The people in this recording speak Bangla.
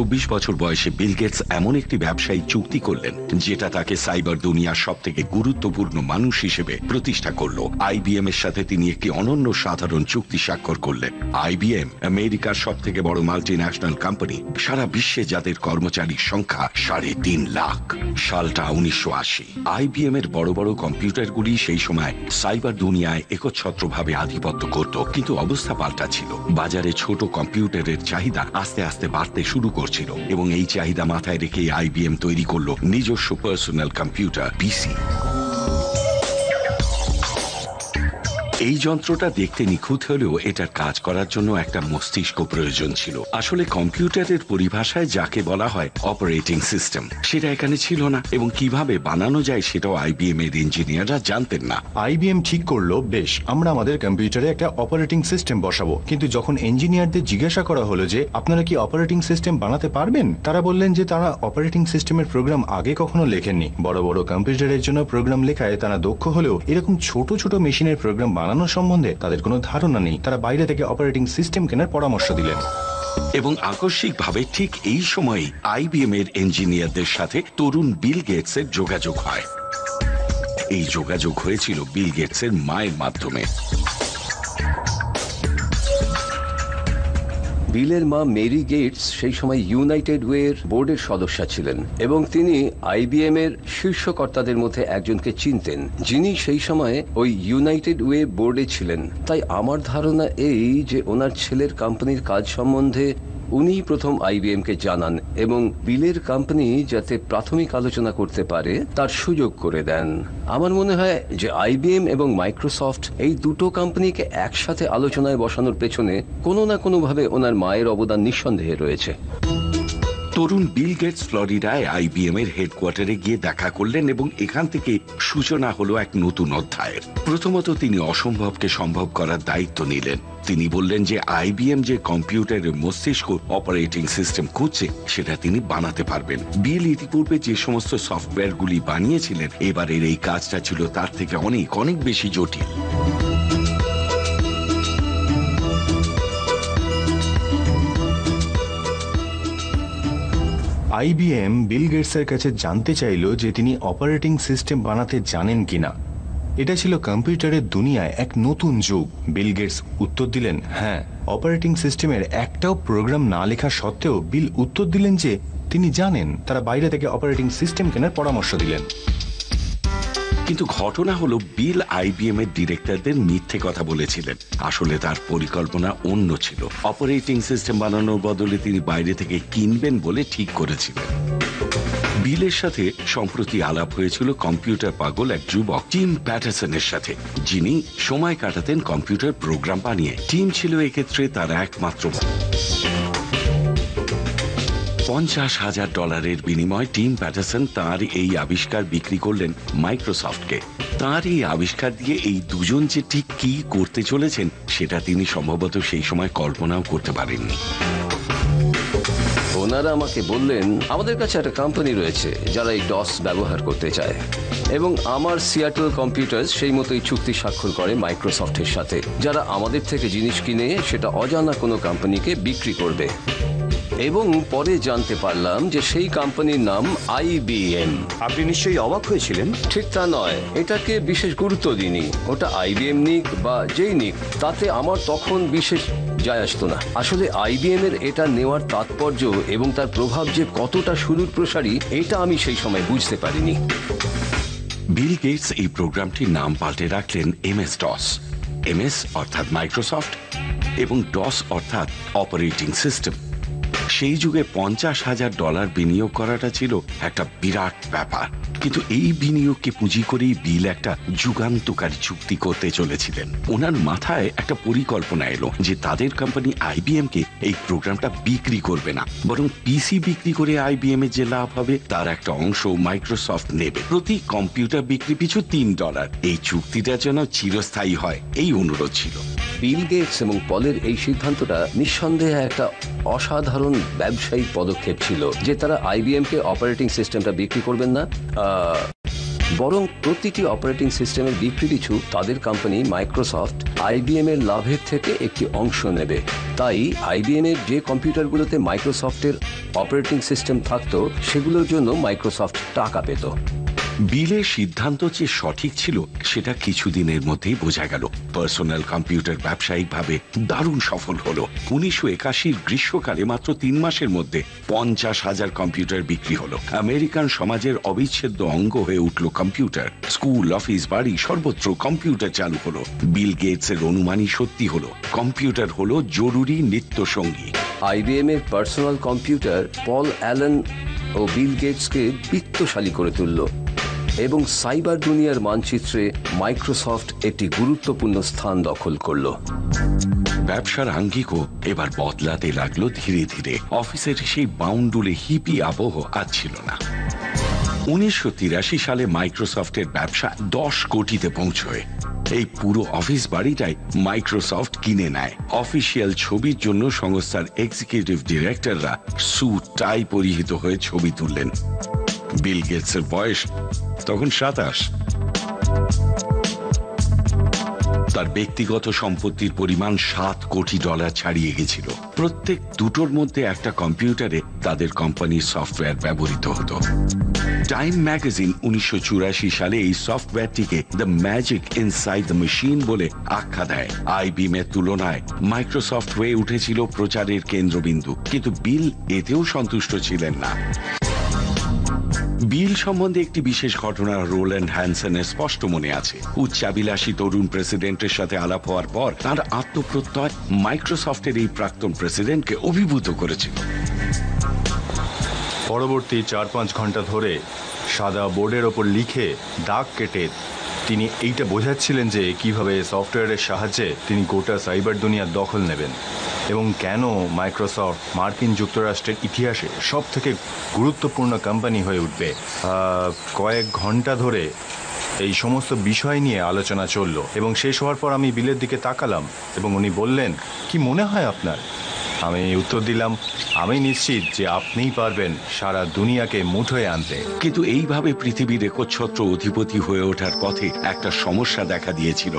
24 বছর বয়সে বিল গেটস এমন একটি ব্যবসায়িক চুক্তি করলেন যেটা তাকে সাইবার দুনিয়ার সব থেকে গুরুত্বপূর্ণ মানুষ হিসেবে প্রতিষ্ঠা করলো। আইবিএম এর সাথে তিনি একটি অনন্য সাধারণ চুক্তি স্বাক্ষর করলেন। আইবিএম আমেরিকার সব থেকে বড় মাল্টি ন্যাশনাল কোম্পানি, সারা বিশ্বে যাদের কর্মচারীর সংখ্যা 3.5 লাখ। সালটা 1980। আইবিএম এর বড় বড় কম্পিউটারগুলি সেই সময় সাইবার দুনিয়ায় একচ্ছত্রভাবে আধিপত্য করত, কিন্তু অবস্থা পাল্টা ছিল। বাজারে ছোট কম্পিউটারের চাহিদা আস্তে আস্তে বাড়তে শুরু করছিল এবং এই চাহিদা মাথায় রেখে আইবিএম তৈরি করলো নিজস্ব পার্সোনাল কম্পিউটার পিসি। এই যন্ত্রটা দেখতে নিখুঁত হলেও এটার কাজ করার জন্য একটা মস্তিষ্ক প্রয়োজন ছিল। আসলে কম্পিউটারের পরিভাষায় যাকে বলা হয় অপারেটিং সিস্টেম, সেটা এখানে ছিল না এবং কিভাবে বানানো যায় সেটাও আইবিএম এর ইঞ্জিনিয়াররা জানতেন না। আইবিএম ঠিক করলো, বেশ, আমরা আমাদের কম্পিউটারে একটা অপারেটিং সিস্টেম বসাবো। কিন্তু যখন ইঞ্জিনিয়ারদের জিজ্ঞাসা করা হলো যে আপনারা কি অপারেটিং সিস্টেম বানাতে পারবেন, তারা বললেন যে তারা অপারেটিং সিস্টেমের প্রোগ্রাম আগে কখনো লেখেননি। বড় বড় কম্পিউটারের জন্য প্রোগ্রাম লেখায় তারা দক্ষ হলেও এরকম ছোট ছোট মেশিনের প্রোগ্রাম বানানোর সম্বন্ধে তাদের কোনো ধারণা নেই। তারা বাইরে থেকে অপারেটিং সিস্টেম কেনার পরামর্শ দিলেন। এবং আকস্মিকভাবে ঠিক এই সময় আইবিএম এর ইঞ্জিনিয়ারদের সাথে তরুণ বিল গেটস এর যোগাযোগ হয়। এই যোগাযোগ হয়েছিল বিল গেটস এর মায়ের মাধ্যমে। বিলের মা মেরি গেটস সেই সময় ইউনাইটেড ওয়ের বোর্ডের সদস্য ছিলেন এবং তিনি আইবিএম এর শীর্ষ কর্তাদের মধ্যে একজনকে চিনতেন, যিনি সেই সময়ে ওই ইউনাইটেড ওয়ে বোর্ডে ছিলেন। তাই আমার ধারণা এই যে ওনার ছেলের কোম্পানির কাজ সম্বন্ধে উনিই প্রথম আইবিএম কে জানান এবং বিলের কোম্পানি যাতে প্রাথমিক আলোচনা করতে পারে তার সুযোগ করে দেন। আমার মনে হয় যে আইবিএম এবং মাইক্রোসফট এই দুটো কোম্পানিকে একসাথে আলোচনায় বসানোর পেছনে কোনো না কোনোভাবে ওনার মায়ের অবদান নিঃসন্দেহে রয়েছে। তরুণ বিল গেটস ফ্লোরিডায় আইবিএম এর হেডকোয়ার্টারে গিয়ে দেখা করলেন এবং এখান থেকে সূচনা হলো এক নতুন অধ্যায়ের। প্রথমত তিনি অসম্ভবকে সম্ভব করার দায়িত্ব নিলেন। তিনি বললেন যে আইবিএম যে কম্পিউটারের মস্তিষ্ক অপারেটিং সিস্টেম খুঁজছে সেটা তিনি বানাতে পারবেন। বিল ইতিপূর্বে যে সমস্ত সফটওয়্যারগুলি বানিয়েছিলেন, এবারের এই কাজটা ছিল তার থেকে অনেক অনেক বেশি জটিল। আইবিএম বিল গেটসের কাছে জানতে চাইল যে তিনি অপারেটিং সিস্টেম বানাতে জানেন কিনা। এটা ছিল কম্পিউটারের দুনিয়ায় এক নতুন যুগ। বিল গেটস উত্তর দিলেন হ্যাঁ। অপারেটিং সিস্টেমের একটাও প্রোগ্রাম না লেখা সত্ত্বেও বিল উত্তর দিলেন যে তিনি জানেন। তারা বাইরে থেকে অপারেটিং সিস্টেম কেনার পরামর্শ দিলেন। কিন্তু ঘটনা হলো বিল আইবিএম এর ডিরেক্টরদের মিথ্যে কথা বলেছিলেন। আসলে তার পরিকল্পনা অন্য ছিল। অপারেটিং সিস্টেম বানানোর বদলে তিনি বাইরে থেকে কিনবেন বলে ঠিক করেছিলেন। বিলের সাথে সম্প্রতি আলাপ হয়েছিল কম্পিউটার পাগল এক যুবক টিম প্যাটারসনের সাথে, যিনি সময় কাটাতেন কম্পিউটার প্রোগ্রাম বানিয়ে। টিম ছিল এক্ষেত্রে তার একমাত্র। $50,000 বিনিময়ে টিম প্যাটারসন তাঁর এই আবিষ্কার বিক্রি করলেন মাইক্রোসফটকে। তাঁর এই আবিষ্কার দিয়ে এই দুজন যে ঠিক কি করতে চলেছেন সেটা তিনি সম্ভবত সেই সময় কল্পনাও করতে পারেননি। ওনারা আমাকে বললেন আমাদের কাছে একটা কোম্পানি রয়েছে যারা এই ডস ব্যবহার করতে চায় এবং আমার সিয়াটল কম্পিউটার সেই মতোই চুক্তি স্বাক্ষর করে মাইক্রোসফটের সাথে, যারা আমাদের থেকে জিনিস কিনে সেটা অজানা কোনো কোম্পানিকে বিক্রি করবে। এবং পরে জানতে পারলাম যে সেই কোম্পানির নাম আইবিএম। আপনি নিশ্চয়ই অবাক হয়েছিলেন? ঠিক তা নয়, এটাকে বিশেষ গুরুত্ব দিইনি। ওটা আইবিএম নিক বা যেই নিক, তাতে আমার তখন বিশেষ যায় আসতো না। আসলে আইবিএম এর এটা নেওয়ার তাৎপর্য এবং তার প্রভাব যে কতটা সুদূর প্রসারী, এটা আমি সেই সময় বুঝতে পারিনি। বিল গেটস এই প্রোগ্রামটির নাম পাল্টে রাখলেন MS DOS। MS অর্থাৎ মাইক্রোসফট এবং ডস অর্থাৎ অপারেটিং সিস্টেম। সেই যুগে $50,000 বিনিয়োগ করাটা ছিল একটা বিরাট ব্যাপার। কিন্তু এই বিনিয়োগকে পুঁজি করেই বিল একটা যুগান্তকারী চুক্তি করতে চলেছিলেন। ওনার মাথায় একটা পরিকল্পনা এলো যে তাদের কোম্পানি আইবিএম কে এই প্রোগ্রামটা বিক্রি করবে না, বরং পিসি বিক্রি করে আইবিএম এর যে লাভ হবে তার একটা অংশ মাইক্রোসফট নেবে। প্রতি কম্পিউটার বিক্রি পিছু $3। এই চুক্তিটা যেন চিরস্থায়ী হয়, এই অনুরোধ ছিল। বিল গেটস এবং পলের এই সিদ্ধান্তটা নিঃসন্দেহে একটা অসাধারণ ব্যবসায়িক পদক্ষেপ ছিল যে তারা আইবিএম কে অপারেটিং সিস্টেমটা বিক্রি করবেন না। বরং প্রতিটি অপারেটিং সিস্টেমের বিক্রি পিছু তাদের কোম্পানি মাইক্রোসফট আইবিএম এর লাভের থেকে একটি অংশ নেবে। তাই আইবিএম এর যে কম্পিউটারগুলোতে মাইক্রোসফটের অপারেটিং সিস্টেম থাকতো সেগুলোর জন্য মাইক্রোসফট টাকা পেত। বিলের সিদ্ধান্ত যে সঠিক ছিল সেটা কিছুদিনের মধ্যেই বোঝা গেল। পার্সোনাল কম্পিউটার ব্যবসায়িকভাবে দারুণ সফল হলো। 1981 গ্রীষ্মকালে মাত্র 3 মাসের মধ্যে 50,000 কম্পিউটার বিক্রি হলো। আমেরিকান সমাজের অবিচ্ছেদ্য অঙ্গ হয়ে উঠল কম্পিউটার। স্কুল, অফিস, বাড়ি সর্বত্র কম্পিউটার চালু হলো। বিল গেটসের অনুমানই সত্যি হলো, কম্পিউটার হলো জরুরি নিত্য সঙ্গী। আইবিএম এর পার্সোনাল কম্পিউটার পল অ্যালেন ও বিল গেটসকে বিত্তশালী করে তুলল এবং সাইবার দুনিয়ার মানচিত্রে মাইক্রোসফট একটি গুরুত্বপূর্ণ স্থান দখল করল। ব্যবসার আঙ্গিকও এবার বদলাতে লাগলো ধীরে ধীরে। অফিসের সেই বাউন্ডুলে হিপি আবহ আর ছিল না। 1983 সালে মাইক্রোসফটের ব্যবসা 10 কোটিতে পৌঁছয়। এই পুরো অফিস বাড়িটাই মাইক্রোসফট কিনে নেয়। অফিসিয়াল ছবির জন্য সংস্থার এক্সিকিউটিভ ডিরেক্টররা স্যুট টাই পরিহিত হয়ে ছবি তুললেন। বিল গেটসের বয়স তখন 27। তার ব্যক্তিগত সম্পত্তির পরিমাণ $7 কোটি ছাড়িয়ে গেছিল। প্রত্যেক দুটোর মধ্যে একটা কম্পিউটারে তাদের কোম্পানির সফটওয়্যার ব্যবহৃত হতো। টাইম ম্যাগাজিন 1984 সালে এই সফটওয়্যারটিকে the magic inside the machine বলে আখ্যা দেয়। আইবিএম এর তুলনায় মাইক্রোসফট হয়ে উঠেছিল প্রচারের কেন্দ্রবিন্দু, কিন্তু বিল এতেও সন্তুষ্ট ছিলেন না। বিল সম্বন্ধে একটি বিশেষ ঘটনা রোল্যান্ড হ্যানসেনের স্পষ্ট মনে আছে। উচ্চাভিলাষী তরুণ প্রেসিডেন্টের সাথে আলাপ হওয়ার পর তার আত্মপ্রত্যয় মাইক্রোসফটের এই প্রাক্তন প্রেসিডেন্টকে অভিভূত করেছিল। পরবর্তী 4-5 ঘন্টা ধরে সাদা বোর্ডের ওপর লিখে দাগ কেটে তিনি এইটা বোঝাচ্ছিলেন যে কিভাবে সফটওয়্যারের সাহায্যে তিনি গোটা সাইবার দুনিয়ার দখল নেবেন এবং কেন মাইক্রোসফট মার্কিন যুক্তরাষ্ট্রের ইতিহাসে সব থেকে গুরুত্বপূর্ণ কোম্পানি হয়ে উঠবে। কয়েক ঘন্টা ধরে এই সমস্ত বিষয় নিয়ে আলোচনা চলল এবং শেষ হওয়ার পর আমি বিলের দিকে তাকালাম এবং উনি বললেন, কি মনে হয় আপনার? আমি উত্তর দিলাম, আমি নিশ্চিত যে আপনিই পারবেন সারা দুনিয়াকে মুঠোয় আনতে। কিন্তু এইভাবে পৃথিবীর একচ্ছত্র অধিপতি হয়ে ওঠার পথে একটা সমস্যা দেখা দিয়েছিল।